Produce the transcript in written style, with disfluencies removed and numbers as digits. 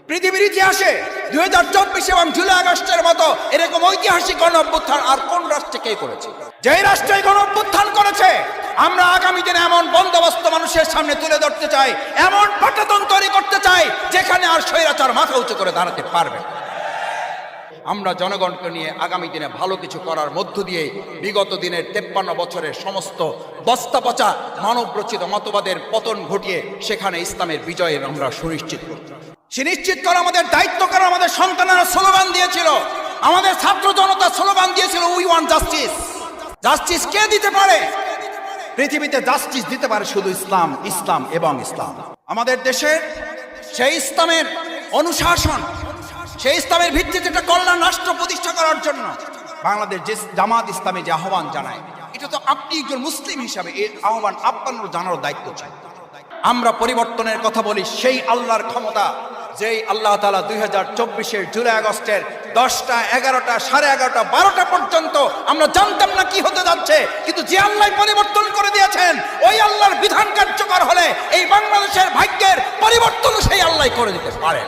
পৃথিবীর ইতিহাসে 2024 এবং জুলাই আগস্টের মতো এরকম ঐতিহাসিক গণ অভ্যুত্থান আর কোন রাষ্ট্রে কে করেছে? যেই রাষ্ট্রে গণ অভ্যুত্থান করেছে, আমরা আগামী দিনে এমন বন্দোবস্ত মানুষের সামনে তুলে ধরতে চাই, এমন পাটাতন তৈরি করতে চাই যেখানে আর স্বৈরাচার মাথা উঁচু করে দাঁড়াতে পারবে। আমরা জনগণকে নিয়ে আগামী দিনে ভালো কিছু করার মধ্য দিয়ে বিগত দিনের 53 বছরের সমস্ত বস্তা পচা মানব রচিত মতবাদের পতন ঘটিয়ে সেখানে ইসলামের বিজয়ের আমরা সুনিশ্চিত করব। সুনিশ্চিত করা আমাদের দায়িত্ব। করা আমাদের সন্তানেরা স্লোগান দিয়েছিল, আমাদের ছাত্র জনতা স্লোগান দিয়েছিল, উই ওয়ান্ট জাস্টিস। জাস্টিস কে দিতে পারে? পৃথিবীতে জাস্টিস দিতে পারে শুধু ইসলাম, ইসলাম এবং ইসলাম। আমাদের দেশের সেই ইসলামের অনুশাসন, সেই ইসলামের ভিত্তিতে একটা কল্যাণ রাষ্ট্র প্রতিষ্ঠা করার জন্য বাংলাদেশ যে জামাত ইসলামী যে আহ্বান জানায়, এটা তো আপনি একজন মুসলিম হিসাবে এই আহ্বান আপনার জানার দায়িত্ব চাই। আমরা পরিবর্তনের কথা বলি, সেই আল্লাহর ক্ষমতা যেই আল্লাহ তাআলা 2024 জুলাই আগস্টের 10টা, 11টা, 11:30, 12টা পর্যন্ত আমরা জানতাম না কি হতে যাচ্ছে, কিন্তু যে আল্লাহ পরিবর্তন করে দিয়েছেন, ওই আল্লাহর বিধান কার্যকর হলে এই বাংলাদেশের ভাগ্যের পরিবর্তন সেই আল্লাহ করে দিতে পারেন।